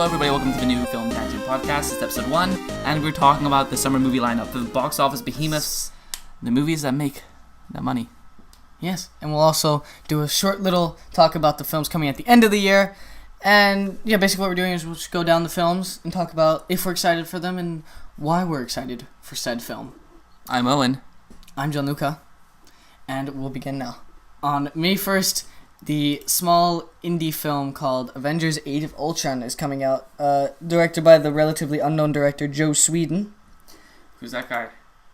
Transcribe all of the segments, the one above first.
everybody, welcome to the new Film Tangent Podcast. It's episode 1, and we're talking about the summer movie lineup, the box office behemoths, the movies that make that money. Yes, and we'll also do a short little talk about the films coming at the end of the year. And yeah, basically what we're doing is we'll just go down the films and talk about if we're excited for them and why we're excited for said film. I'm Owen. I'm Gianluca, and we'll begin now. On May 1st, the small indie film called Avengers: Age of Ultron is coming out, directed by the relatively unknown director Joss Sweden. Who's that guy?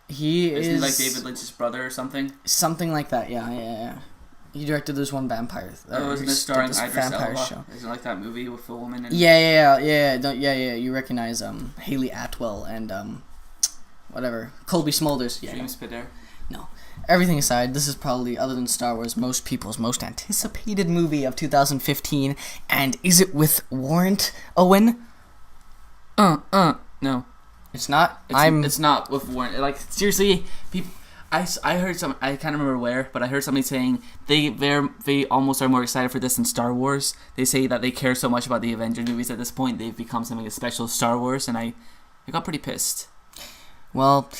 Isn't he like David Lynch's brother or something? Something like that, yeah. He directed this one vampire. Wasn't it starring Idris vampire Elba? Show. Isn't it like that movie with the woman? And Yeah. You recognize Haley Atwell and whatever, Colby Smulders. Yeah. James Spader. No. Everything aside, this is probably, other than Star Wars, most people's most anticipated movie of 2015. And is it with warrant, Owen? No. It's not. It's not with warrant. Like, seriously, people. I heard some. I can't remember where, but I heard somebody saying they almost are more excited for this than Star Wars. They say that they care so much about the Avengers movies at this point they've become something as special as Star Wars, and I got pretty pissed. Well,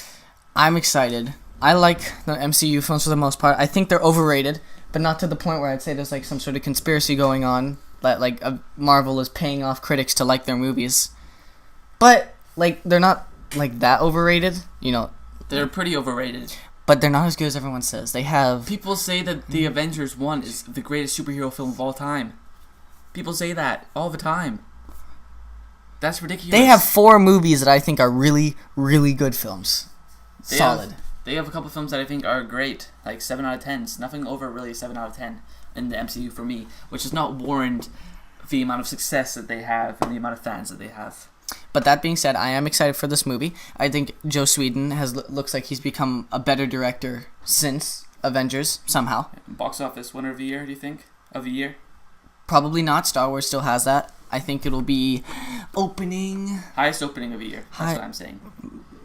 I'm excited. I like the MCU films for the most part. I think they're overrated, but not to the point where I'd say there's like some sort of conspiracy going on that like Marvel is paying off critics to like their movies. But like they're not like that overrated, you know. They're pretty overrated. But they're not as good as everyone says. They have... People say that the Avengers 1 is the greatest superhero film of all time. People say that all the time. That's ridiculous. They have 4 movies that I think are really, really good films. Solid. They have a couple films that I think are great. Like 7 out of 10s. Nothing over really 7 out of 10 in the MCU for me. Which does not warrant the amount of success that they have and the amount of fans that they have. But that being said, I am excited for this movie. I think Joss Whedon looks like he's become a better director since Avengers, somehow. Box office winner of the year, do you think? Of the year? Probably not. Star Wars still has that. I think it'll be opening... Highest opening of the year. That's what I'm saying.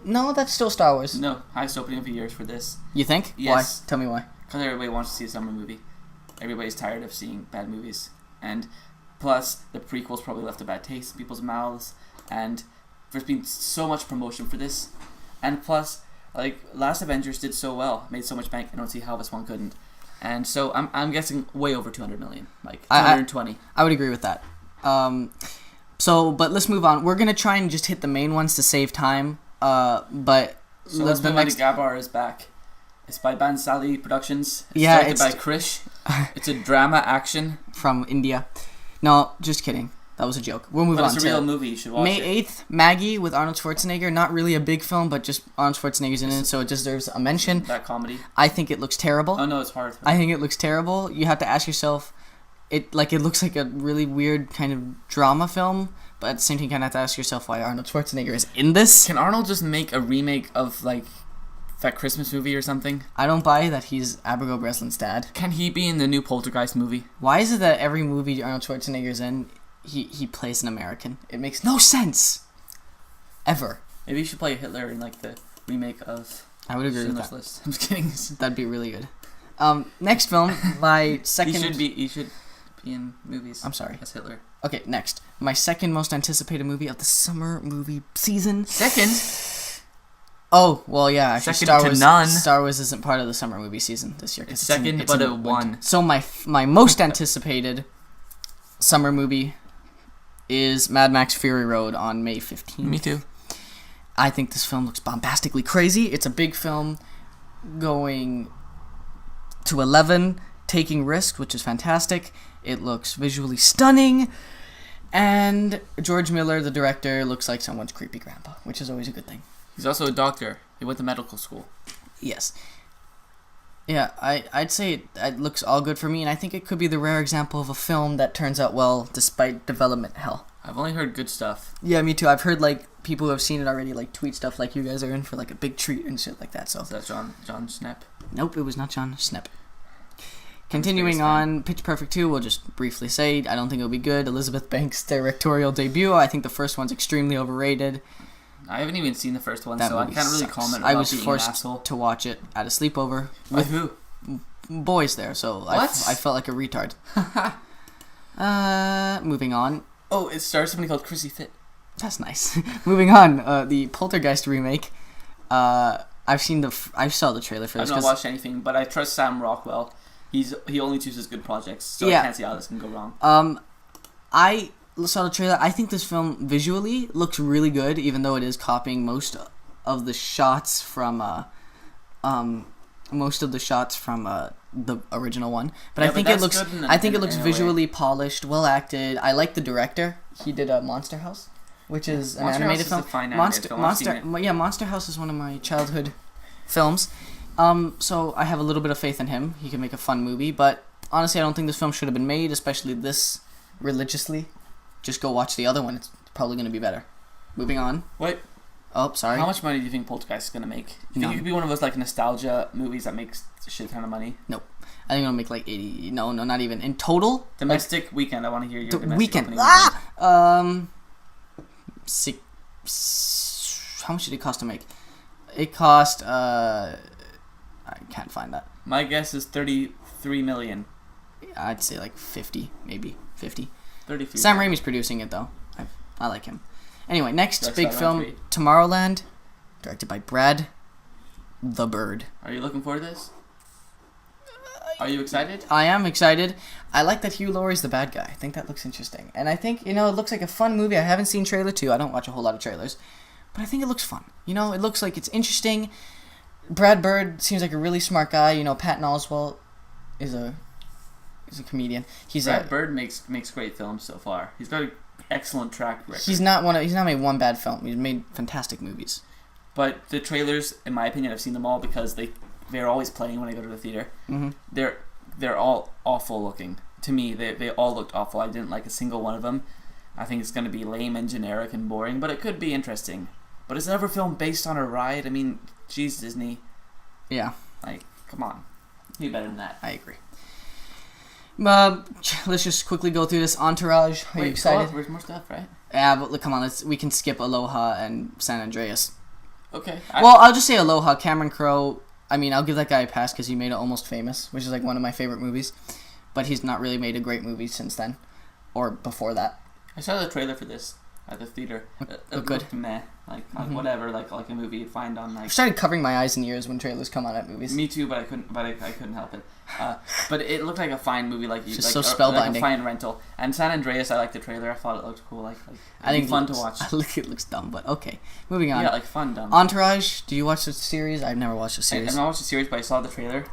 No, that's still Star Wars. No, highest opening of the year is for this. You think? Yes. Why? Tell me why. Because everybody wants to see a summer movie. Everybody's tired of seeing bad movies. And plus, the prequels probably left a bad taste in people's mouths. And there's been so much promotion for this. And plus, like, last Avengers did so well, made so much bank, I don't see how this one couldn't. And so I'm guessing way over 200 million, like 220. I would agree with that. But let's move on. We're going to try and just hit the main ones to save time. But so let's move on to Gabar is back. It's by Bansali Productions. It's directed by Krish. It's a drama action. From India. No, just kidding. That was a joke. We'll move on to... It's a real movie. You should watch it. May 8th, Maggie with Arnold Schwarzenegger. Not really a big film, but just Arnold Schwarzenegger's in it, so it deserves a mention. That comedy. I think it looks terrible. Oh, no, it's hard. I think it looks terrible. You have to ask yourself... It looks like a really weird kind of drama film, but at the same time, you kind of have to ask yourself why Arnold Schwarzenegger is in this. Can Arnold just make a remake of, like, that Christmas movie or something? I don't buy that he's Abigail Breslin's dad. Can he be in the new Poltergeist movie? Why is it that every movie Arnold Schwarzenegger's in... He plays an American. It makes no sense. Ever. Maybe you should play Hitler in like the remake of I would agree Schindler's with that. List. I'm just kidding. That'd be really good. Next film, my second... He should be in movies. I'm sorry. As Hitler. Okay, next. My second most anticipated movie of the summer movie season. Second? Oh, well, yeah. Actually, Second to none. Star Wars isn't part of the summer movie season this year. It's second, but it won. So my most anticipated summer movie is Mad Max Fury Road on May 15th. Me too. I think this film looks bombastically crazy. It's a big film going to 11, taking risks, which is fantastic. It looks visually stunning. And George Miller, the director, looks like someone's creepy grandpa, which is always a good thing. He's also a doctor. He went to medical school. Yes. Yeah, I'd say it looks all good for me, and I think it could be the rare example of a film that turns out well despite development hell. I've only heard good stuff. Yeah, me too. I've heard like people who have seen it already like tweet stuff like you guys are in for like a big treat and shit like that. So is that John Schnepp? Nope, it was not John Schnepp. Continuing on, Pitch Perfect 2, we'll just briefly say, I don't think it'll be good. Elizabeth Banks' directorial debut. I think the first one's extremely overrated. I haven't even seen the first one, That so I movie can't really sucks. comment I about was being an forced asshole. to watch it at a sleepover. With who? Boys there, so I felt like a retard. Moving on. Oh, it stars somebody called Chrissy Fit. That's nice. Moving on, the Poltergeist remake. I saw the trailer for this. I've not watched anything, but I trust Sam Rockwell. He only chooses good projects, so Yeah. I can't see how this can go wrong. I saw the trailer. I think this film visually looks really good, even though it is copying most of the shots from the original one. But Yeah, I think but it that's looks. good I think it looks in a way. visually polished, well acted. I like the director. He did Monster House, which is an Monster animated House film. is a fine animated film. I've seen it. Monster House is one of my childhood films. So I have a little bit of faith in him. He can make a fun movie, but honestly, I don't think this film should have been made, especially this religiously. Just go watch the other one. It's probably going to be better. Moving on. Wait, Oh, sorry. how much money do you think Poltergeist is going to make? Do you think None. it could be one of those like nostalgia movies that makes a shit ton of money? I think it'll make like 80. No, not even. In total? Domestic weekend. I want to hear your domestic Weekend. opening weekend. How much did it cost to make? It cost, I can't find that. My guess is 33 million. I'd say like 50, maybe 50. 33. Sam Raimi's producing it though. I like him. Anyway, next That's big not film, right. Tomorrowland, directed by Brad the Bird. Are you looking forward to this? Are you excited? I am excited. I like that Hugh Laurie's the bad guy. I think that looks interesting. And I think, it looks like a fun movie. I haven't seen trailer 2. I don't watch a whole lot of trailers. But I think it looks fun. It looks like it's interesting. Brad Bird seems like a really smart guy. Patton Oswalt is a comedian. Brad Bird makes great films so far. He's got an excellent track record. He's not made one bad film. He's made fantastic movies. But the trailers, in my opinion, I've seen them all because they're always playing when I go to the theater. Mm-hmm. They're all awful looking. To me, they all looked awful. I didn't like a single one of them. I think it's going to be lame and generic and boring, but it could be interesting. But it's another film based on a ride. I mean, geez, Disney. Yeah. Like, come on. You better than that. I agree. Let's just quickly go through this. Entourage. Are you excited? There's more stuff, right? Yeah, but look, come on. We can skip Aloha and San Andreas. Okay. Well, I'll just say Aloha. Cameron Crowe. I mean, I'll give that guy a pass because he made it Almost Famous, which is like one of my favorite movies. But he's not really made a great movie since then, or before that. I saw the trailer for this at the theater. It good. looked meh. Like whatever. Like a movie you'd find on I like. started covering my eyes and ears when trailers come on at movies. Me too, but I couldn't. But I couldn't help it. But it looked like a fine movie, like Just like, so like a spellbinding. fine rental. And San Andreas, I liked the trailer. I thought it looked cool. Like I think fun to watch. I think it looks dumb, but okay. Moving on. Yeah, like fun dumb. Entourage. Do you watch the series? I've never watched the series. I've not watched the series, but I saw the trailer,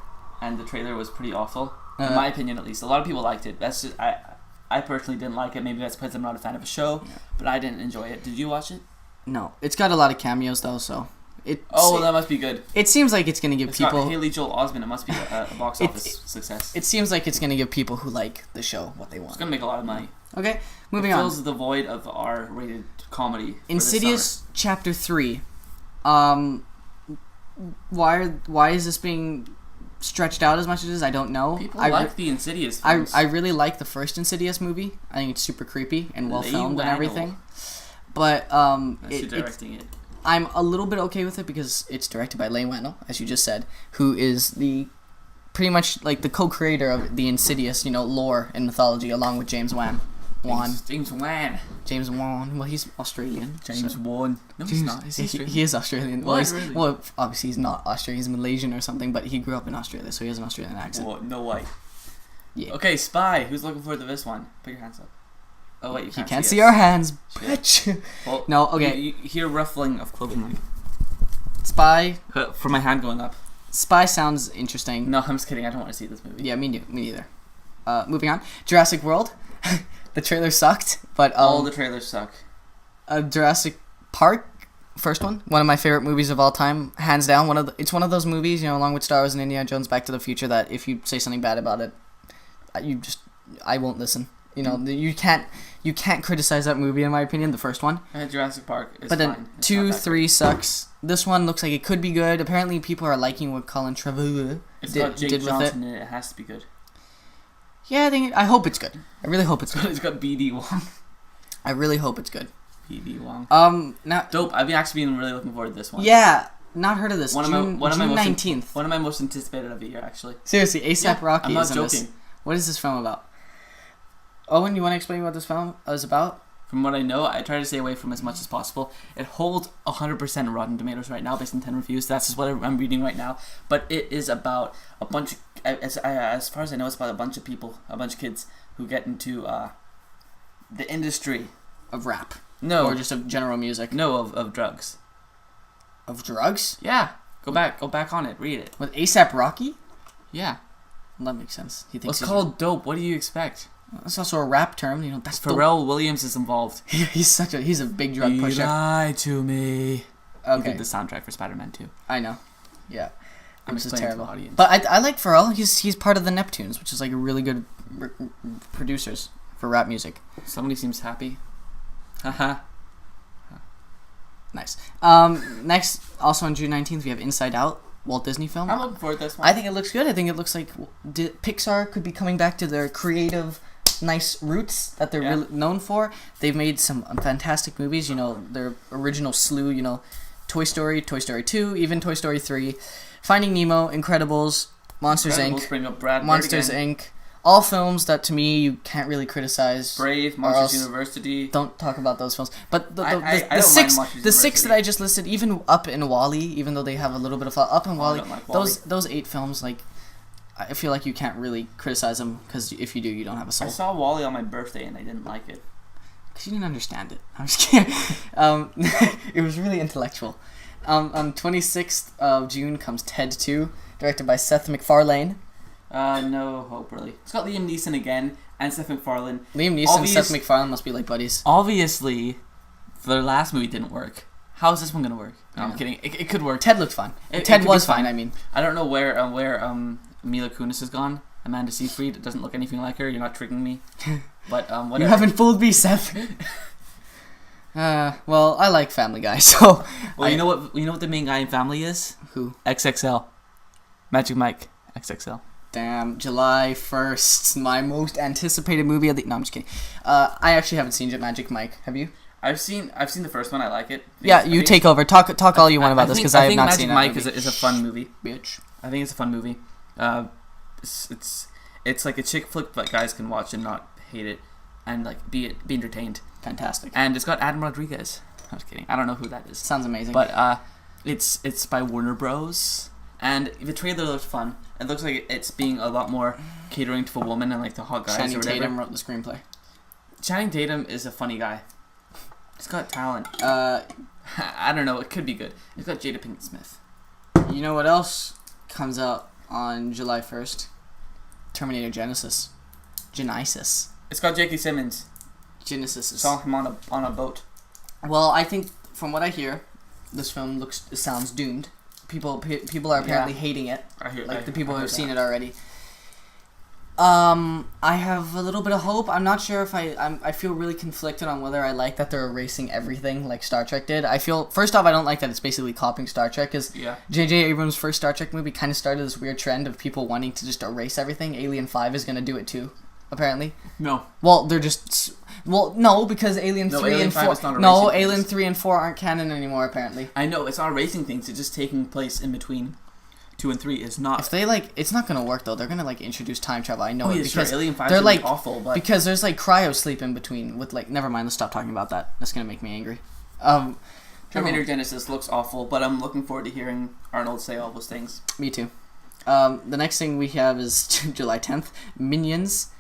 and the trailer was pretty awful. In my opinion, at least. A lot of people liked it. That's just I personally didn't like it. Maybe that's because I'm not a fan of a show, but I didn't enjoy it. Did you watch it? No, it's got a lot of cameos though, so it. Oh, that must be good. It seems like it's gonna give It's people. got Haley Joel Osment. It must be a box office success. It seems like it's gonna give people who like the show what they It's want. gonna make a lot of money. Okay, moving it on. fills the void of R-rated comedy. for this Insidious Chapter 3. Why is this being stretched out as much as it is? I don't know. summer. People like the Insidious films. I really like the first Insidious movie. I think it's super creepy and well Leigh filmed and Whannell. everything. But That's who directing it. I'm a little bit okay with it because it's directed by Leigh Whannell, as you just said, who is the pretty much like the co-creator of the Insidious, lore and mythology, along with James Wan. James Wan. James Wan. Well, he's Australian. Wan. No, he's not. Is he Australian? He is Australian. What, really? Well, obviously he's not Australian. He's Malaysian or something, but he grew up in Australia, so he has an Australian accent. What? No way. Yeah. Okay, Spy. Who's looking forward to this one? Put your hands up. Oh wait, you He can't, can't see see us. our hands, Shit. bitch. Well, No, okay. You hear ruffling of clothing. Spy. For my hand going up. Spy sounds interesting. No, I'm just kidding. I don't want to see this movie. Yeah, me neither. Moving on. Jurassic World. The trailer sucked, but All the trailers suck. Jurassic Park, first one of my favorite movies of all time, hands down. It's one of those movies, along with Star Wars and Indiana Jones, Back to the Future, that if you say something bad about it, I won't listen. You can't criticize that movie, in my opinion. The first one, Jurassic Park is but then fine. It's 2, not that 3 good. sucks. This one looks like it could be good. Apparently, people are liking what Colin Trevorrow It's did got Jake with it. Johnson in it. It has to be good. Yeah, I hope it's good. I really hope it's good. It's got BD Wong. I really hope it's good. BD Wong. Now, Dope. I've actually been really looking forward to this one. yeah, not heard of this. One of June my most 19th. One of my most anticipated of the year, actually. Seriously, ASAP Rocky I'm not is in this. joking. What is this film about? Owen, you want to explain what this film is about? From what I know, I try to stay away from as much as possible. It holds 100% Rotten Tomatoes right now based on 10 reviews. That's just what I'm reading right now. But it is about a bunch of, as far as I know, it's about a bunch of people, a bunch of kids who get into the industry. Of rap. No. Or just of general music. No, of drugs. Of drugs? Yeah. Go back on it. Read it. With A$AP Rocky? Yeah. Well, that makes sense. He Well, thinks it's called dope. What do you expect? That's also a rap term. You know, that's Pharrell Williams is involved. he's a big drug pusher. Lied to me. Okay. He did the soundtrack for Spider-Man 2. I know. Yeah. I'm Which is explaining to the terrible. audience. But I like Pharrell. He's part of the Neptunes, which is like a really good producers for rap music. Somebody seems happy. Haha. Nice. Next, also on June 19th, we have Inside Out, Walt Disney film. I'm looking forward to this one. I think it looks good. I think it looks like Pixar could be coming back to their creative, nice roots that they're really known for. They've made some fantastic movies. You know, their original slew. You know, Toy Story, Toy Story 2, even Toy Story 3, Finding Nemo, Incredibles, Monsters Inc., Bring up Brad Bird Monsters again. Inc. All films that to me you can't really criticize. Brave, Monsters University. Don't talk about those films. But the I don't six, mind Monsters the six University. that I just listed, even Up and Wall-E, even though they have a little bit of Up and Wall-E, I don't like Wall-E. those 8 films, like, I feel like you can't really criticize them because if you do, you don't have a soul. I saw Wall-E on my birthday and I didn't like it. Because you didn't understand it. I'm just kidding. It was really intellectual. On 26th of June comes Ted 2, directed by Seth MacFarlane. No hope really. It's got Liam Neeson again and Seth MacFarlane. Liam Neeson and Seth MacFarlane must be like buddies. Obviously, their last movie didn't work. How is this one gonna work? No, I'm Yeah. kidding. It could work. Ted looked fine. It Ted could was be fine. fine, I mean. I don't know where Mila Kunis has gone. Amanda Seyfried doesn't look anything like her. You're not tricking me. But whatever. You haven't fooled me, Seth. Well, I like Family Guy, so... Well, you know what the main guy in Family is? Who? XXL. Magic Mike. XXL. Damn, July 1st, my most anticipated movie of the... No, I'm just kidding. I actually haven't seen Magic Mike. Have you? I've seen the first one. I like it. Yeah, you take over. Talk all you want about this, because I have not seen it. Magic Mike is a fun movie. Bitch. I think it's a fun movie. It's like a chick flick, but guys can watch and not hate it, and like be entertained. Fantastic. And it's got Adam Rodriguez. I'm just kidding. I don't know who that is. Sounds amazing. But it's by Warner Bros. And the trailer looks fun. It looks like it's being a lot more catering to a woman and like the hot guys Channing or whatever. Tatum wrote the screenplay. Channing Tatum is a funny guy. He's got talent. Uh, I don't know. It could be good. It's got Jada Pinkett Smith. You know what else comes out on July 1st? Terminator Genesis. Genesis. It's got J.K. Simmons. Genesis is... Saw him on a boat. Well, I think from what I hear, this film sounds doomed. People are apparently hating it. The people who have seen it already. I have a little bit of hope. I'm not sure if I feel really conflicted on whether I like that they're erasing everything like Star Trek did. I feel, first off, I don't like that it's basically copying Star Trek, because J.J. Abrams' first Star Trek movie kind of started this weird trend of people wanting to just erase everything. Alien 5 is going to do it too, apparently. No. Well, they're just... Well, no, because Alien 3 Alien and 5 4... is not No, erasing Alien things. 3 and 4 aren't canon anymore, apparently. I know, it's not erasing things. It's just taking place in between 2 and 3 is not... If they, it's not going to work, though. They're going to, introduce time travel. I know Oh, it, yeah, because sure. Alien 5 they're, is awful, but... Because there's, cryo sleep in between with, Never mind, let's stop talking about that. That's going to make me angry. Terminator Genesis looks awful, but I'm looking forward to hearing Arnold say all those things. Me too. The next thing we have is July 10th. Minions.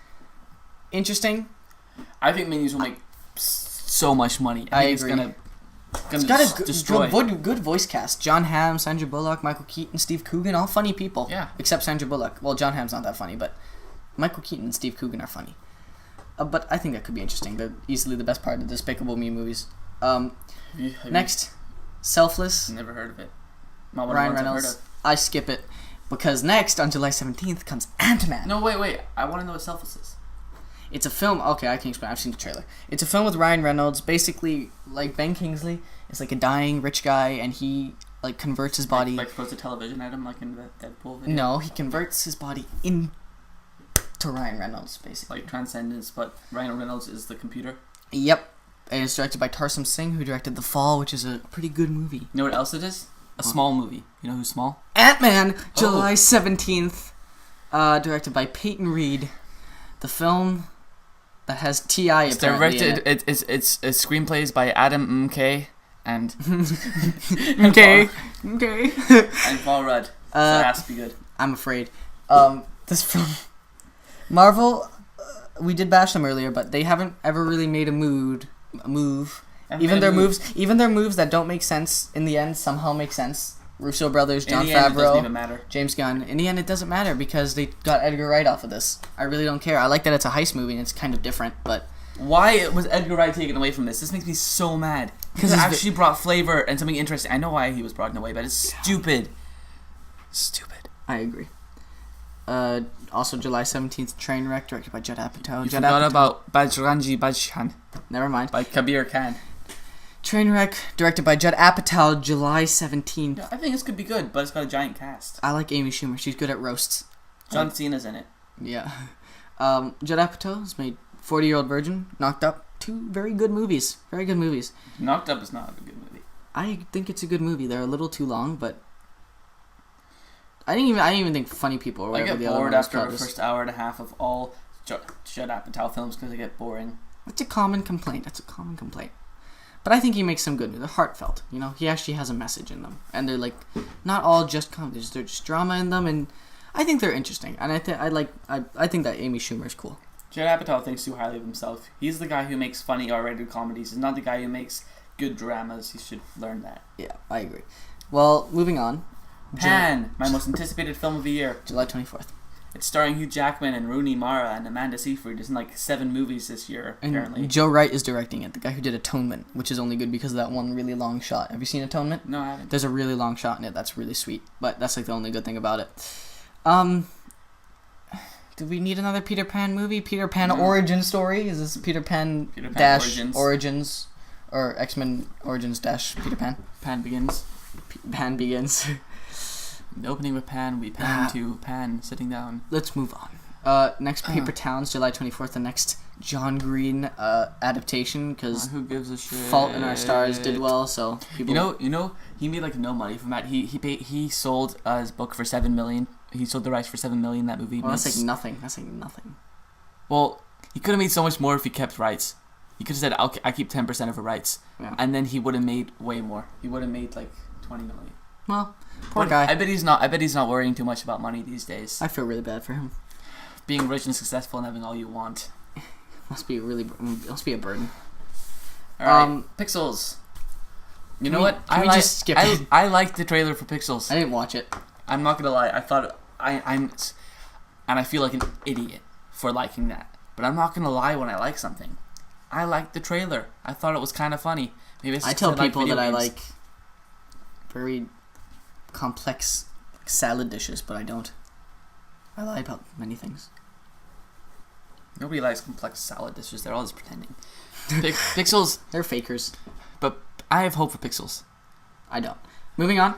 Interesting. I think Minions will make so much money. I think agree. It's got a destroy. good voice cast. John Hamm, Sandra Bullock, Michael Keaton, Steve Coogan, all funny people. Yeah. Except Sandra Bullock. Well, John Hamm's not that funny, but Michael Keaton and Steve Coogan are funny. But I think that could be interesting. They're easily the best part of the Despicable Me movies. Next, Selfless. Never heard of it. Not one Ryan of the ones I've Reynolds. heard I skip it because next on July 17th comes Ant-Man. of. No, wait. I want to know what Selfless is. It's a film. Okay, I can explain. I've seen the trailer. It's a film with Ryan Reynolds. Basically, like Ben Kingsley is like a dying rich guy, and he converts his body. Like throws a television at him, like in that Deadpool video. No, he converts his body into Ryan Reynolds, basically. Like Transcendence, but Ryan Reynolds is the computer. Yep. And it's directed by Tarsem Singh, who directed The Fall, which is a pretty good movie. You know what else it is? A small movie. You know who's small? Ant-Man, July 17th, directed by Peyton Reed. The film that has T.I. It's apparently in directed. It's screenplays by Adam MK and Okay. and Paul Rudd. So it has to be good. I'm afraid. This film, Marvel, we did bash them earlier, but they haven't ever really made a move. Even their moves that don't make sense in the end somehow make sense. Russo brothers, Jon In the end, it doesn't Favreau, even matter. James Gunn. In the end, it doesn't matter because they got Edgar Wright off of this. I really don't care. I like that it's a heist movie and it's kind of different, but Why was Edgar Wright taken away from this? This makes me so mad. Because it actually brought flavor and something interesting. I know why he was brought away, but it's stupid. Stupid. I agree. Also, July 17th, Trainwreck, directed by Judd Apatow. You forgot about Bajrangi Bhaijaan Never mind. by Kabir Khan. Trainwreck, directed by Judd Apatow, July 17th. Yeah, I think this could be good, but it's got a giant cast. I like Amy Schumer. She's good at roasts. John Cena's in it. Yeah. Judd Apatow has made 40-Year-Old Virgin, Knocked Up, two very good movies. Very good movies. Knocked Up is not a good movie. I think it's a good movie. They're a little too long, but I didn't even think Funny People or I whatever get the other bored one was after called. the first hour and a half of all Judd Apatow films because they get boring. It's a common complaint. That's a common complaint. But I think he makes some good. They're heartfelt. You know, he actually has a message in them, and they're like not all just comedies. There's just drama in them, and I think they're interesting. And I think that Amy Schumer is cool. Judd Apatow thinks too highly of himself. He's the guy who makes funny R-rated comedies. He's not the guy who makes good dramas. He should learn that. Yeah, I agree. Well, moving on. Pan, my most anticipated film of the year. July 24th. It's starring Hugh Jackman and Rooney Mara and Amanda Seyfried. It's in like 7 movies this year, apparently. And Joe Wright is directing it, the guy who did Atonement, which is only good because of that one really long shot. Have you seen Atonement? No, I haven't. There's a really long shot in it that's really sweet, but that's like the only good thing about it. Do we need another Peter Pan movie? Peter Pan origin story? Is this Peter Pan dash Origins or X-Men Origins dash Peter Pan? Pan begins. Pan begins. The opening with Pan, we pan to Pan sitting down. Let's move on. Next, Paper Towns, July 24th. The next John Green adaptation, because who gives a shit? Fault in Our Stars did well, so people. You know, he made like no money from that. He sold his book for $7 million. He sold the rights for $7 million. That movie. Well, that's like nothing. That's like nothing. Well, he could have made so much more if he kept rights. He could have said, I keep 10% of the rights, and then he would have made way more. He would have made like $20 million. Well, poor guy. I bet he's not worrying too much about money these days. I feel really bad for him. Being rich and successful and having all you want must be a burden. All right, Pixels. You know what? I liked the trailer for Pixels. I didn't watch it. I'm not gonna lie. I thought and I feel like an idiot for liking that. But I'm not gonna lie when I like something. I liked the trailer. I thought it was kind of funny. Maybe it's I tell people that I games. like very complex salad dishes, but I don't. I lie about many things. Nobody likes complex salad dishes. They're all just pretending. Pixels. They're fakers. But I have hope for Pixels. I don't. Moving on.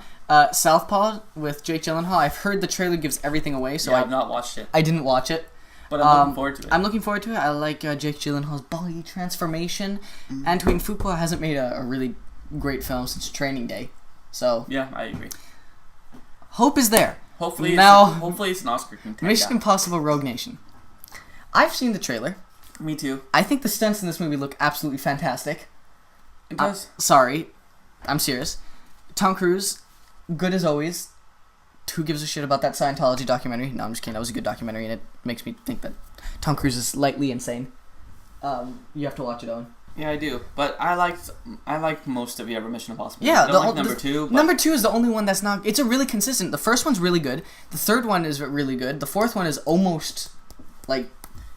Southpaw with Jake Gyllenhaal. I've heard the trailer gives everything away, so I've not watched it. I didn't watch it. But I'm looking forward to it. I'm looking forward to it. I like Jake Gyllenhaal's body transformation. Antoine Fuqua hasn't made a really great film since Training Day. So yeah, I agree. Hope is there. Hopefully it's an Oscar contender. Mission Impossible Rogue Nation. I've seen the trailer. Me too. I think the stunts in this movie look absolutely fantastic. It does. Sorry. I'm serious. Tom Cruise, good as always. Who gives a shit about that Scientology documentary? No, I'm just kidding. That was a good documentary, and it makes me think that Tom Cruise is slightly insane. You have to watch it, Owen. Yeah, I do. But I liked most of the other Mission Impossible. Yeah, I don't like number 2. But number 2 is the only one that's not. It's a really consistent. The first one's really good. The third one is really good. The fourth one is almost like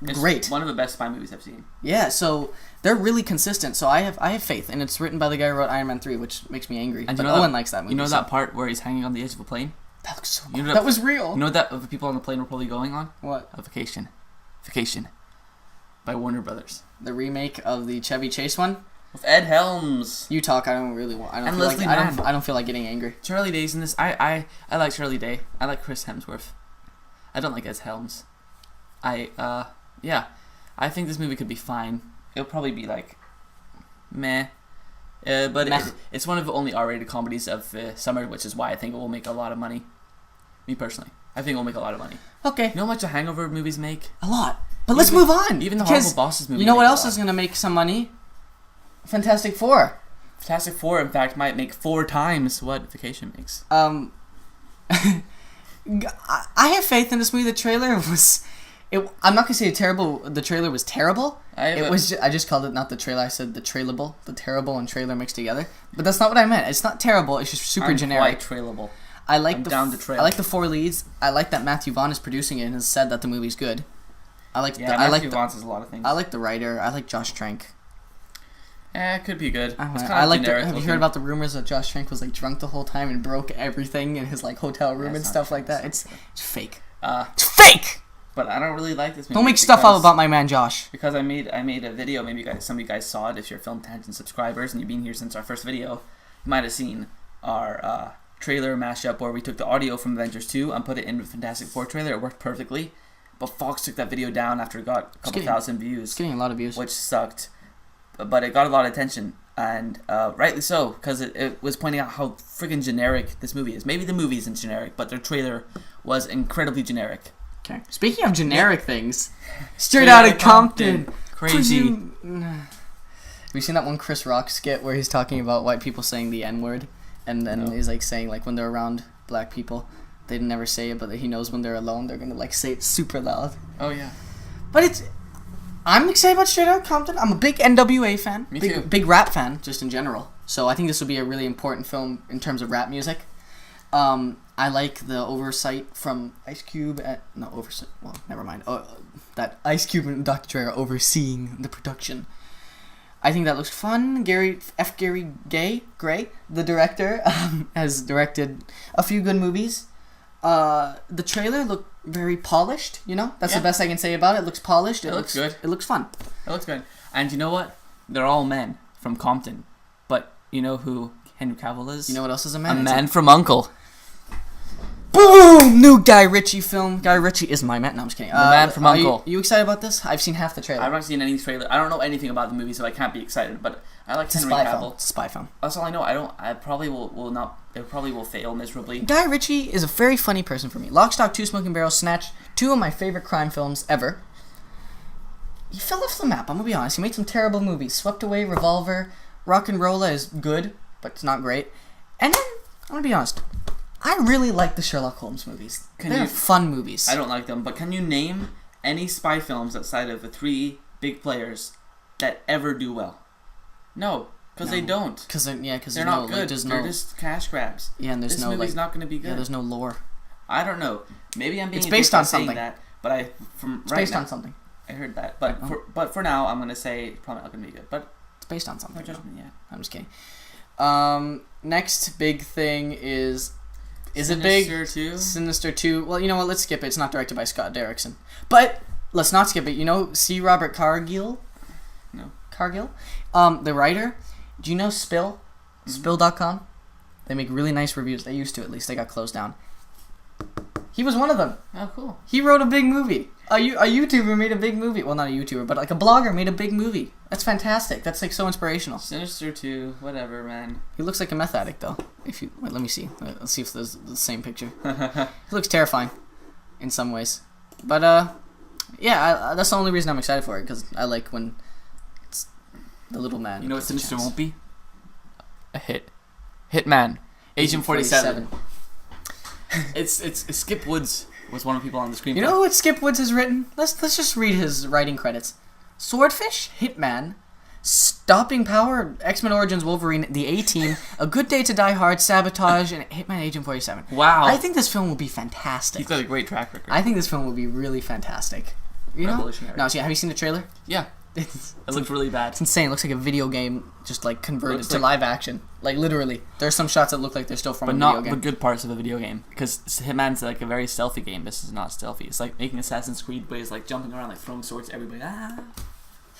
great. One of the best spy movies I've seen. Yeah, so they're really consistent. So I have faith, and it's written by the guy who wrote Iron Man 3, which makes me angry. And but Owen likes that movie. You know that part where he's hanging on the edge of a plane? That looks so cool. That was real. You know that the people on the plane were probably going on? What? A Vacation. Vacation. By Warner Brothers. The remake of the Chevy Chase one? With Ed Helms. You talk. I don't really want. I don't feel like getting angry. Charlie Day's in this. I like Charlie Day. I like Chris Hemsworth. I don't like Ed Helms. Yeah. I think this movie could be fine. It'll probably be like meh. But it's one of the only R-rated comedies of the summer, which is why I think it will make a lot of money. Me personally, I think it will make a lot of money. Okay. You know how much the Hangover movies make? A lot. But let's move on. Even the because Horrible Bosses movie. You know what made else is going to make some money? Fantastic Four. Fantastic Four, in fact, might make 4 times what Vacation makes. I have faith in this movie. The trailer was... I'm not going to say the trailer was terrible. I just called it not the trailer. I said the trailable. The terrible and trailer mixed together. But that's not what I meant. It's not terrible. It's just super generic. Quite trailable. I'm down to trail. I like the 4 leads. I like that Matthew Vaughn is producing it and has said that the movie's good. Matthew Vaughn says a lot of things. I like the writer. I like Josh Trank. It could be good. Have you heard about the rumors that Josh Trank was like drunk the whole time and broke everything in his like hotel room and stuff like that? It's fake. It's fake. But I don't really like this movie. Don't make stuff up about my man Josh. Because I made a video. Maybe some of you guys saw it. If you're Film Tangent subscribers and you've been here since our first video, you might have seen our trailer mashup where we took the audio from Avengers 2 and put it in the Fantastic Four trailer. It worked perfectly. But Fox took that video down after it got a couple thousand views. It's getting a lot of views. Which sucked. But it got a lot of attention. And rightly so, because it was pointing out how freaking generic this movie is. Maybe the movie isn't generic, but their trailer was incredibly generic. Okay. Speaking of generic things, Straight Outta Compton. Crazy. Have you seen that one Chris Rock skit where he's talking about white people saying the N-word? And then he's like saying like when they're around black people, they'd never say it, but he knows when they're alone, they're going to like say it super loud. Oh, yeah. But I'm excited about Straight Outta Compton. I'm a big NWA fan. Me too. Big rap fan, just in general. So I think this will be a really important film in terms of rap music. I like the oversight from Ice Cube that Ice Cube and Dr. Dre are overseeing the production. I think that looks fun. Gary Gray, the director, has directed a few good movies. The trailer looked very polished, That's the best I can say about it. It looks polished. It looks good. It looks fun. It looks good. And you know what? They're all men from Compton. But you know who Henry Cavill is? You know what else is a man? A man from U.N.C.L.E. Boom! New Guy Ritchie film. Guy Ritchie is my man. No, I'm just kidding. The man from U.N.C.L.E. You excited about this? I've seen half the trailer. I've not seen any trailer. I don't know anything about the movie, so I can't be excited. But I like Henry Cavill. It's a spy film. That's all I know. I probably will not. It probably will fail miserably. Guy Ritchie is a very funny person for me. Lock, Stock, Two Smoking Barrels, Snatch, 2 of my favorite crime films ever. He fell off the map. I'm gonna be honest. He made some terrible movies. Swept Away, Revolver, Rock and Rolla is good, but it's not great. And then I'm gonna be honest. I really like the Sherlock Holmes movies. They're fun movies. I don't like them, but can you name any spy films outside of the 3 big players that ever do well? No, because they don't. Because they're not good. They're just cash grabs. Yeah, and this movie's not going to be good. Yeah, there's no lore. I don't know. Maybe I'm being. It's based on something. That, but it's based on something. I heard that, but for now, I'm going to say it's probably not going to be good. But it's based on something. No judgment, yeah. I'm just kidding. Next big thing is. Is it big? Sinister 2. Well, you know what? Let's skip it. It's not directed by Scott Derrickson. But let's not skip it. C. Robert Cargill? No. Cargill? The writer. Do you know Spill? Mm-hmm. Spill.com? They make really nice reviews. They used to, at least. They got closed down. He was one of them. Oh, cool. He wrote a big movie. A YouTuber made a big movie. Well, not a YouTuber, but like a blogger made a big movie. That's fantastic. That's like so inspirational. Sinister 2, whatever, man. He looks like a meth addict, though. Let me see. Let's see if there's the same picture. He looks terrifying in some ways. But, that's the only reason I'm excited for it, because I like when it's the little man. You know what Sinister won't be? A hit. Hitman. Agent 47. It's Skip Woods was one of the people on the screen. You know what Skip Woods has written? Let's just read his writing credits. Swordfish, Hitman, Stopping Power, X-Men Origins Wolverine, The A-Team, A Good Day to Die Hard, Sabotage, and Hitman Agent 47. Wow. I think this film will be fantastic. He's got a great track record. I think this film will be really fantastic. Revolutionary. No, have you seen the trailer? Yeah. It looks really bad. It's insane. It looks like a video game just like converted to live action. Like literally. There's some shots that look like they're still from a video game. But not the good parts of a video game. Because Hitman's like a very stealthy game. This is not stealthy. It's like making Assassin's Creed, but it's like jumping around, like throwing swords at everybody. No,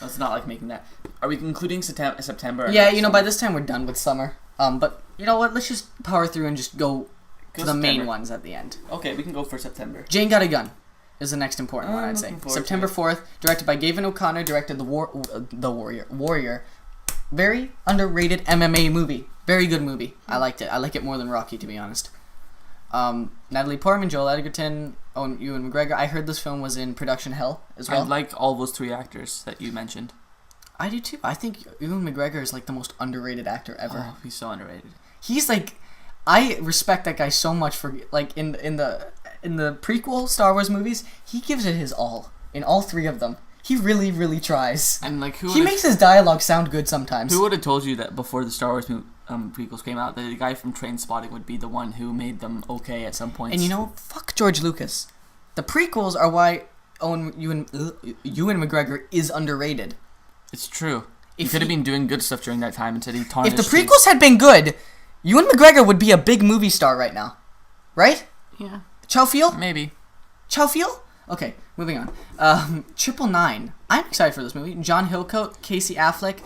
it's not like making that. Are we including September? Yeah, by this time we're done with summer. But you know what? Let's just power through and just go to the main ones at the end. Okay, we can go for September. Jane Got a Gun is the next important one, I'd say. September 4th, directed by Gavin O'Connor, directed the Warrior. Very underrated MMA movie. Very good movie. I liked it. I like it more than Rocky, to be honest. Natalie Portman, Joel Edgerton, Ewan McGregor. I heard this film was in production hell as well. I like all those 3 actors that you mentioned. I do too. I think Ewan McGregor is like the most underrated actor ever. Oh, he's so underrated. He's like, I respect that guy so much for like in the prequel Star Wars movies. He gives it his all in all 3 of them. He really, really tries. And like, he makes his dialogue sound good sometimes. Who would have told you that before the Star Wars prequels came out, that the guy from Trainspotting would be the one who made them okay at some point? And you know, fuck George Lucas. The prequels are why Ewan McGregor is underrated. It's true. He could have been doing good stuff during that time until he tarnished. If the prequels had been good, Ewan McGregor would be a big movie star right now, right? Yeah. Chow Feel? Maybe. Chow Feel? Okay, moving on. 999. I'm excited for this movie. John Hillcoat, Casey Affleck.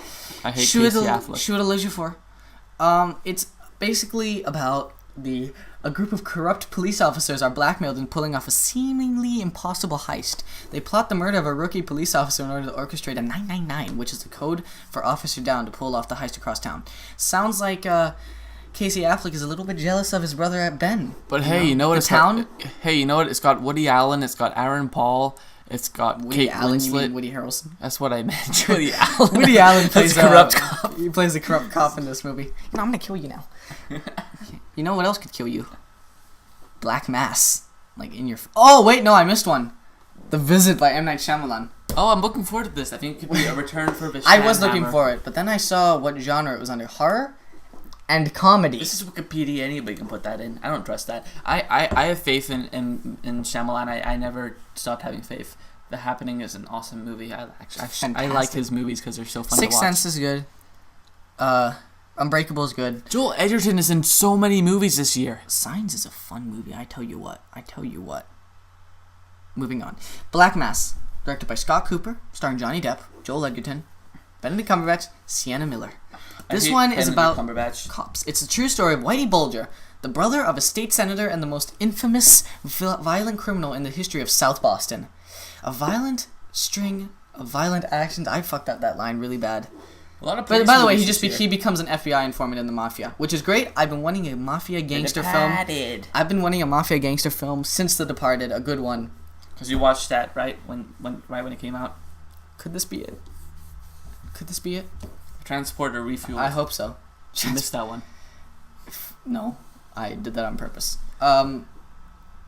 I hate Casey Affleck. Shoot Elijah for. It's basically about a group of corrupt police officers are blackmailed in pulling off a seemingly impossible heist. They plot the murder of a rookie police officer in order to orchestrate a 999, which is the code for Officer Down to pull off the heist across town. Sounds like Casey Affleck is a little bit jealous of his brother Ben. But hey, you know what? Hey, you know what? It's got Woody Allen. It's got Aaron Paul. It's got Woody Kate Allen, Winslet. you mean Woody Harrelson? That's what I meant. Woody Allen. Woody Allen plays corrupt cop. He plays a corrupt cop in this movie. You know, I'm gonna kill you now. You know what else could kill you? Black Mass. Like in your... Oh, wait, no, I missed one. The Visit by M. Night Shyamalan. Oh, I'm looking forward to this. I think it could be a return for Bisham. I was looking for it, but then I saw what genre it was under. Horror and comedy. This is Wikipedia. Anybody can put that in. I don't trust that. I have faith in Shyamalan. I never stopped having faith. The Happening is an awesome movie. I like his movies because they're so fun to watch. Sixth Sense is good. Unbreakable is good. Joel Edgerton is in so many movies this year. Signs is a fun movie. I tell you what. Moving on. Black Mass, directed by Scott Cooper, starring Johnny Depp, Joel Edgerton, Benedict Cumberbatch, Sienna Miller. This one is about cops. It's a true story of Whitey Bulger, the brother of a state senator and the most infamous violent criminal in the history of South Boston. A violent string of violent actions. I fucked up that line really bad. A lot of but by the way, he becomes an FBI informant in the mafia, which is great. I've been wanting a mafia gangster film. I've been wanting a mafia gangster film since The Departed, a good one. Because you watched that right when it came out. Could this be it? Transporter refuel. I hope so. You missed that one. No, I did that on purpose.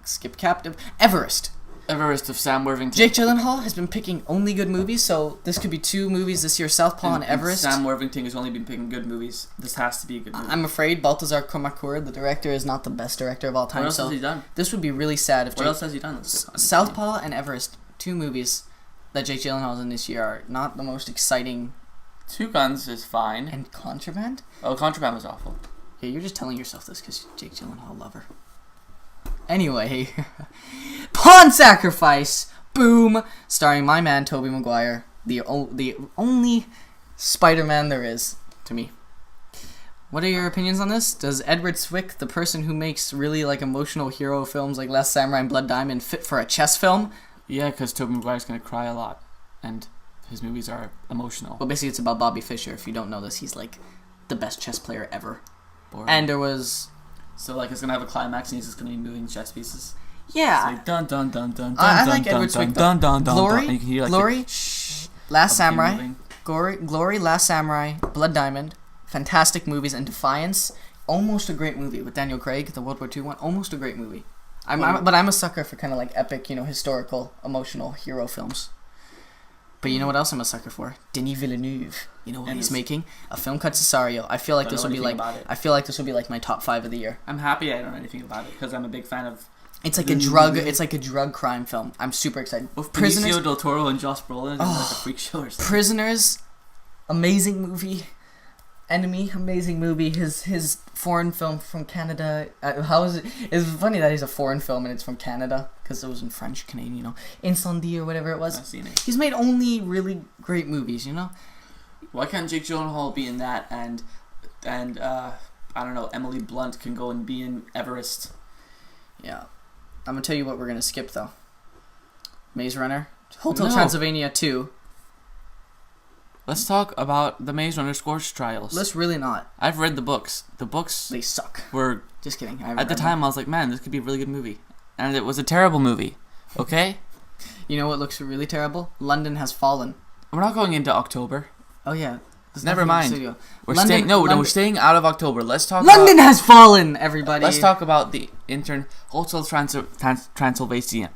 Skip Captive. Everest of Sam Worthington. Jake Gyllenhaal has been picking only good movies, so this could be 2 movies this year, Southpaw and Everest. Sam Worthington has only been picking good movies. This has to be a good movie. I'm afraid Baltazar Kormákur, the director, is not the best director of all time. What else has he done? This would be really sad if What else has he done? Southpaw and Everest, 2 movies that Jake Gyllenhaal is in this year, are not the most exciting. 2 Guns is fine. And Contraband? Oh, Contraband was awful. Yeah, you're just telling yourself this because Jake Gyllenhaal lover. Anyway, Pawn Sacrifice, boom, starring my man Tobey Maguire, the only Spider-Man there is to me. What are your opinions on this? Does Edward Zwick, the person who makes really like emotional hero films like Last Samurai and Blood Diamond, fit for a chess film? Yeah, because Tobey Maguire's gonna cry a lot, and his movies are emotional. Well, basically, it's about Bobby Fischer. If you don't know this, he's like the best chess player ever. Boring. And there was. So like it's gonna have a climax and he's just gonna be moving chess pieces. Yeah. It's like dun dun dun dun dun I dun like dun Edward dun Zwick, dun dun dun. Glory, You can hear, like, Glory, Last Samurai, moving. Glory, Last Samurai, Blood Diamond, fantastic movies, and Defiance, almost a great movie with Daniel Craig, the World War II one, almost a great movie. But I'm a sucker for kind of like epic, historical, emotional hero films. But you know what else I'm a sucker for? Denis Villeneuve. You know what he's making? A film called Cesario. I feel like this will be like my top 5 of the year. I'm happy I don't know anything about it because I'm a big fan of. It's like a drug crime film. I'm super excited. With Benicio del Toro and Josh Brolin and like a freak show or something. Prisoners, amazing movie. Enemy, amazing movie. His foreign film from Canada. How is it? It's funny that he's a foreign film and it's from Canada because it was in French, Canadian, Incendie or whatever it was. I've seen it. He's made only really great movies, Why can't Jake Gyllenhaal be in that and I don't know, Emily Blunt can go and be in Everest? Yeah. I'm gonna tell you what we're gonna skip though. Maze Runner, Hotel Transylvania 2. Let's talk about the Maze Runner Scorch Trials. Let's really not. I've read the books. The books They suck. were... Just kidding. At the time, I was like, man, this could be a really good movie. And it was a terrible movie. Okay? You know what looks really terrible? London Has Fallen. We're not going into October. Oh, yeah. There's Never nothing in the mind. studio. We're London- staying... No, London- we're staying out of October. Let's talk London Has Fallen, everybody. Let's talk about the Hotel Transylvania.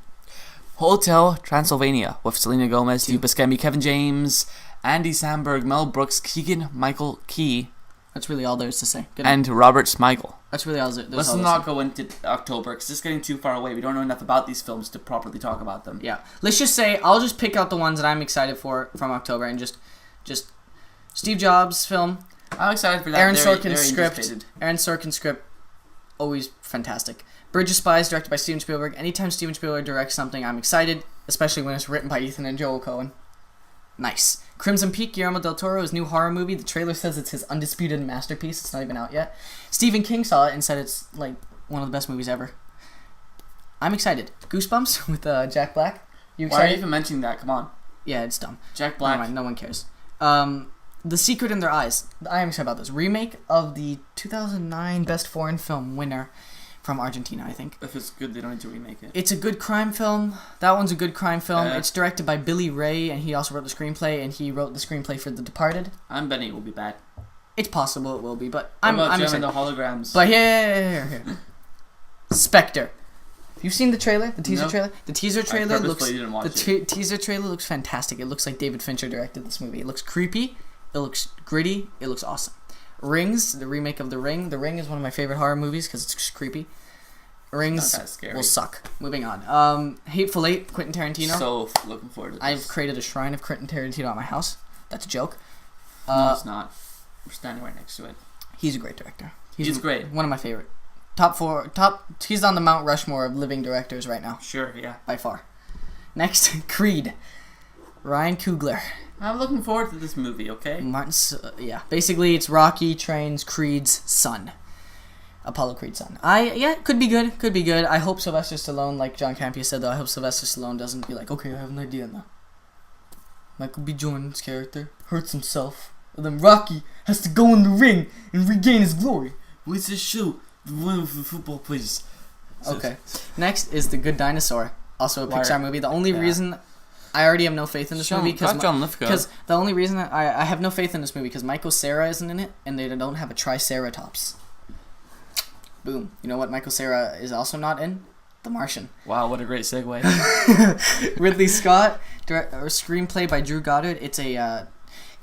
Hotel Transylvania with Selena Gomez, Steve Buscemi, Kevin James, Andy Samberg, Mel Brooks, Keegan-Michael Key, That's really all there is to say. Good and Robert Smigel. That's really all there's Let's all not go into October because it's getting too far away. We don't know enough about these films to properly talk about them. Yeah. Let's just say I'll just pick out the ones that I'm excited for from October and just Steve Jobs film. I'm excited for that. Aaron Very Sorkin's script. anticipated. Aaron Sorkin's script, always fantastic. Bridge of Spies, directed by Steven Spielberg. Anytime Steven Spielberg directs something, I'm excited, especially when it's written by Ethan and Joel Coen. Nice. Crimson Peak, Guillermo del Toro's new horror movie. The trailer says it's his undisputed masterpiece. It's not even out yet. Stephen King saw it and said it's like one of the best movies ever. I'm excited. Goosebumps with Jack Black. You Why are you excited? even mentioning that? Come on. Yeah, it's dumb. Jack Never Black. mind, no one cares. The Secret in Their Eyes. I am excited about this. Remake of the 2009 Best Foreign Film winner from Argentina, I think. If it's good, they don't need to remake it. It's a good crime film. That one's a good crime film. Yeah. It's directed by Billy Ray, and he also wrote the screenplay, and he wrote the screenplay for The Departed. I'm betting it will be bad. It's possible it will be, but What I'm about Gem excited. and the holograms? But here. Spectre. You've seen the trailer? The teaser No. trailer? The teaser trailer looks... purposefully didn't watch teaser trailer looks fantastic. It looks like David Fincher directed this movie. It looks creepy. It looks gritty. It looks awesome. Rings, the remake of The Ring. The Ring is one of my favorite horror movies because it's just creepy. Rings Not that scary. will suck. Moving on. Hateful Eight, Quentin Tarantino. So looking forward to this. I've created a shrine of Quentin Tarantino at my house. That's a joke. No, it's not. We're standing right next to it. He's a great director. He's great. One of my favorite. He's on the Mount Rushmore of living directors right now, Sure, yeah. by far. Next, Creed. Ryan Coogler. I'm looking forward to this movie, okay? Yeah. Basically, it's Rocky trains Creed's son. Apollo Creed's son. Could be good. Could be good. I hope Sylvester Stallone, like John Campea said, though, I hope Sylvester Stallone doesn't be like, okay, I have an idea now. Michael B. Jordan's character hurts himself, and then Rocky has to go in the ring and regain his glory. Where's the shoe? The one with the football, please. Okay. Next is The Good Dinosaur, also a Pixar movie. The only reason I already have no faith in this movie because the only reason I have no faith in this movie because Michael Cera isn't in it and they don't have a Triceratops. Boom. You know what Michael Cera is also not in? The Martian. Wow, what a great segue. Ridley Scott, screenplay by Drew Goddard. It's a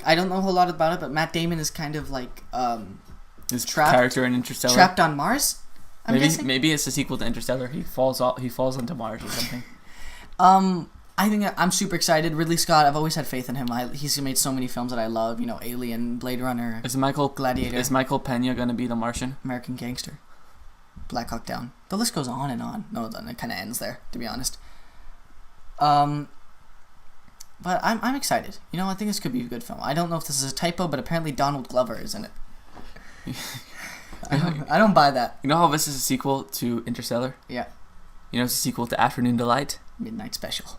I don't know a whole lot about it, but Matt Damon is kind of like His trapped- character in Interstellar. trapped on Mars. I'm guessing. Maybe it's a sequel to Interstellar. He falls onto Mars or something. I think I'm super excited. Ridley Scott, I've always had faith in him. He's made so many films that I love. You know, Alien, Blade Runner, Gladiator. Is Michael Pena gonna be the Martian? American Gangster, Black Hawk Down. The list goes on and on. No, it doesn't. It kind of ends there, to be honest. But I'm excited. You know, I think this could be a good film. I don't know if this is a typo, but apparently Donald Glover is in it. I don't buy that. You know how this is a sequel to Interstellar? Yeah. You know it's a sequel to Afternoon Delight? Midnight Special.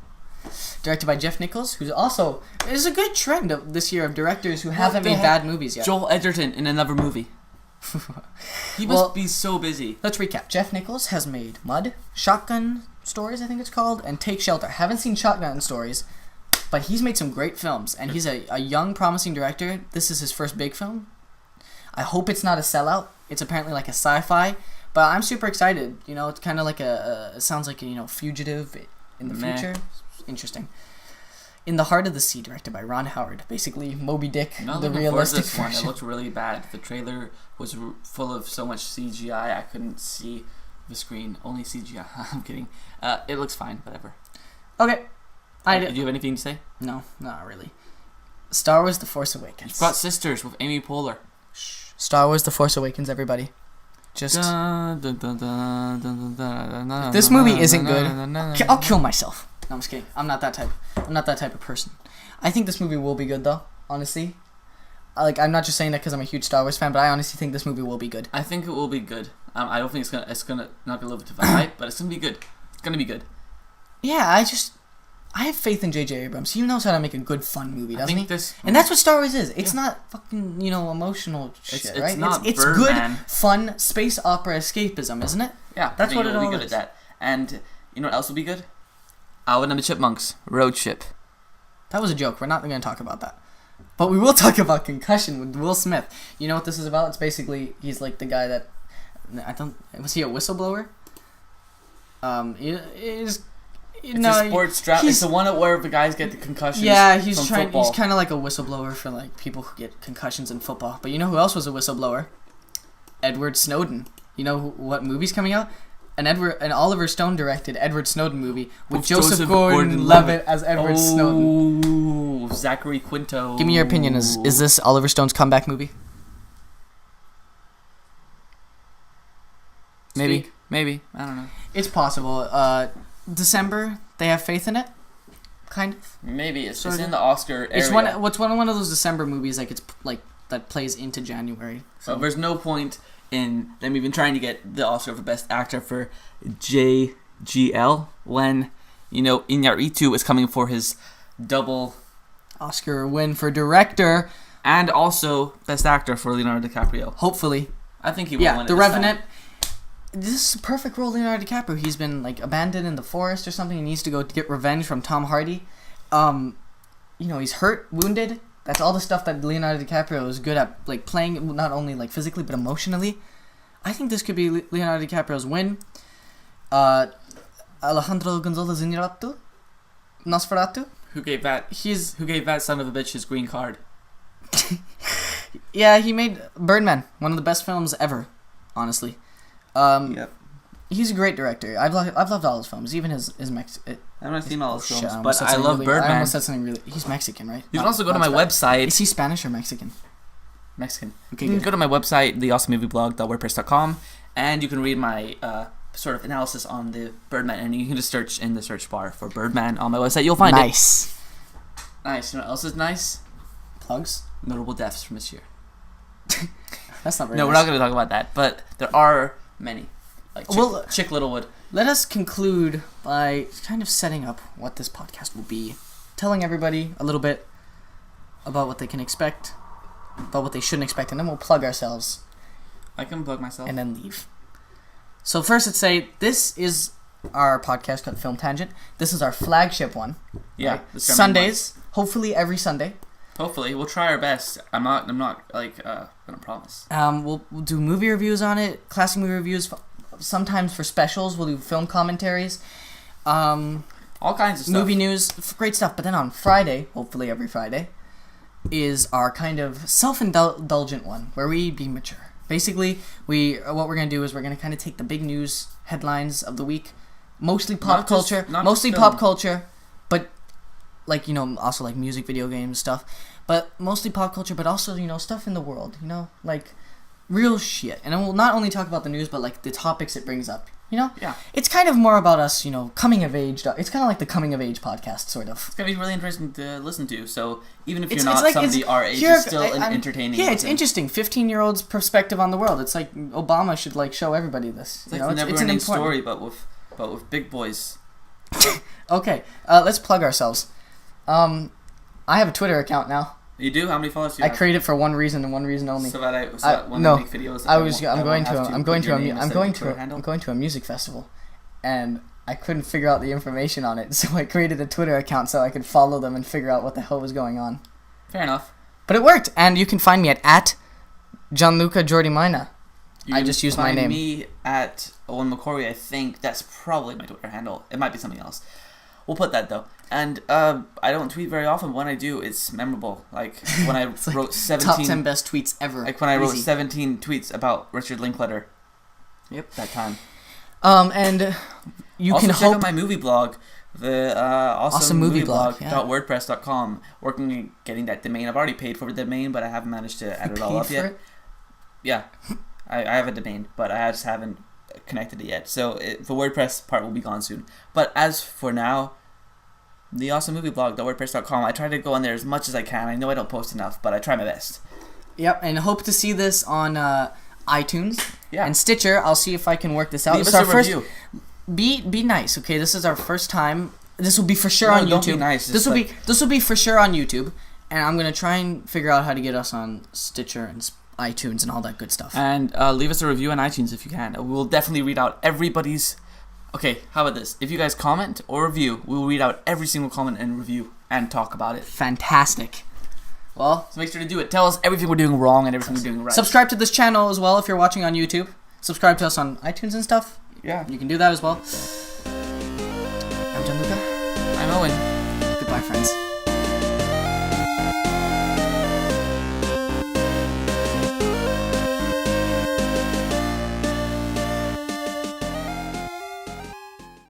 Directed by Jeff Nichols, who's also... There's a good trend of this year of directors who haven't made bad movies yet. Joel Edgerton in another movie. He must be so busy. Let's recap. Jeff Nichols has made Mud, Shotgun Stories, I think it's called, and Take Shelter. Haven't seen Shotgun Stories, but he's made some great films, and he's a young, promising director. This is his first big film. I hope it's not a sellout. It's apparently like a sci-fi, but I'm super excited. You know, it's kind of like it sounds like a, Fugitive in the future. Interesting. In the Heart of the Sea, directed by Ron Howard. Basically, Moby Dick, the realistic one. version. It looked really bad. The trailer was full of so much CGI. I couldn't see the screen. Only CGI. I'm kidding. It looks fine. Whatever. Okay. Do you have anything to say? No, not really. Star Wars: The Force Awakens. You've got Sisters with Amy Poehler. Star Wars: The Force Awakens, everybody. Just... If this movie isn't good, I'll kill myself. No, I'm just kidding. I'm not that type of person. I think this movie will be good, though, honestly. I'm not just saying that because I'm a huge Star Wars fan, but I honestly think this movie will be good. I think it will be good. I don't think it's gonna not gonna live up to the hype, but it's gonna be good. It's gonna be good. Yeah, I have faith in J.J. Abrams. He knows how to make a good, fun movie, doesn't he? This, and that's what Star Wars is. It's not fucking, emotional shit, it's right? Not it's good, fun space opera escapism, isn't it? Yeah, that's what it all be good is. At that. And you know what else will be good? Alvin and the Chipmunks, Road Trip. That was a joke. We're not going to talk about that. But we will talk about Concussion with Will Smith. You know what this is about? It's basically, he's like the guy that... Was he a whistleblower? It's a sports draft. It's the one where the guys get the concussions. Yeah, he's football. He's kind of like a whistleblower for like people who get concussions in football. But you know who else was a whistleblower? Edward Snowden. You know what movie's coming out? An Oliver Stone directed Edward Snowden movie with Joseph Gordon-Levitt as Edward Snowden. Oh, Zachary Quinto. Give me your opinion. Is this Oliver Stone's comeback movie? Maybe. I don't know. It's possible. December, they have faith in it. Kind of. Maybe it's in the Oscar area. It's one of those December movies that plays into January. So there's no point in them even trying to get the Oscar for Best Actor for JGL when Iñárritu is coming for his double Oscar win for director and also Best Actor for Leonardo DiCaprio. Hopefully, I think he will win it. The Revenant. This is a perfect role, Leonardo DiCaprio. He's been abandoned in the forest or something. He needs to go to get revenge from Tom Hardy. He's hurt, wounded. That's all the stuff that Leonardo DiCaprio is good at, playing not only physically but emotionally. I think this could be Leonardo DiCaprio's win. Alejandro González Iñárritu, Nosferatu. Who gave that son of a bitch his green card? Yeah, he made Birdman, one of the best films ever, honestly. Yep. He's a great director. I've loved all his films, even his Mexican. I've not seen all his films, but I love Birdman. I almost said something really... He's Mexican, right? You can also go to my website. Is he Spanish or Mexican? Mexican. Okay, you can go to my website, theawesomemovieblog.wordpress.com, and you can read my sort of analysis on the Birdman, and you can just search in the search bar for Birdman on my website. You'll find it. Nice. You know what else is nice? Plugs? Notable deaths from this year. That's not very No, nice. we're not going to talk about that, but there are many. Chick Littlewood. Let us conclude by kind of setting up what this podcast will be. Telling everybody a little bit about what they can expect, about what they shouldn't expect, and then we'll plug ourselves. I can plug myself. And then leave. So first, let's say this is our podcast called Film Tangent. This is our flagship one. Yeah. Right? Sundays. Hopefully every Sunday. Hopefully. We'll try our best. I'm not gonna promise. We'll do movie reviews on it, classic movie reviews. Sometimes for specials, we'll do film commentaries. All kinds of stuff. Movie news, great stuff. But then on Friday, hopefully every Friday, is our kind of self-indulgent one where we be mature. Basically, what we're going to do is we're going to kind of take the big news headlines of the week, mostly pop culture, but also music, video games, stuff. But mostly pop culture, but also, stuff in the world, real shit. And then we'll not only talk about the news, but the topics it brings up. Yeah. It's kind of more about us, coming of age. It's kind of like the coming of age podcast, sort of. It's gonna be really interesting to listen to. So even if you're not somebody our age, it's still entertaining. Yeah, it's interesting. 15-year-old's perspective on the world. It's like Obama should show everybody this. It's like it's an important story, but with big boys. Okay, let's plug ourselves. I have a Twitter account now. You do? How many followers do you have? I created it for one reason and one reason only. So that when I make videos, I'm going to a music festival, and I couldn't figure out the information on it, so I created a Twitter account so I could follow them and figure out what the hell was going on. Fair enough. But it worked, and you can find me at Gianluca Giordimina. I just used my name. Me at Owen McCory. I think that's probably my Twitter handle. It might be something else. We'll put that though. And I don't tweet very often. When I do, it's memorable. When I wrote 17 top 10 best tweets ever. When I wrote 17 tweets about Richard Linklater. Yep, that time. And you also can check out my movie blog, the awesomemovieblog.wordpress.com. Working on getting that domain. I've already paid for the domain, but I haven't managed to add it all up yet. Yeah, I have a domain, but I just haven't connected it yet. So the WordPress part will be gone soon. But as for now, the awesomemovieblog.wordpress.com. I try to go on there as much as I can. I know I don't post enough, but I try my best. Yep, and hope to see this on iTunes and Stitcher. I'll see if I can work this out. Leave us a review. Be nice, okay? This is our first time This will be for sure No, on don't be YouTube. nice, This just will be for sure on YouTube, and I'm gonna try and figure out how to get us on Stitcher and iTunes and all that good stuff. And leave us a review on iTunes if you can. We'll definitely read out everybody's. Okay, how about this? If you guys comment or review, we will read out every single comment and review and talk about it. Fantastic. Well, So make sure to do it. Tell us everything we're doing wrong and everything we're doing right. subscribe to this channel as well if you're watching on YouTube. Subscribe to us on iTunes and stuff. Yeah. You can do that as well. I'm Gianluca. I'm Owen. Goodbye, friends.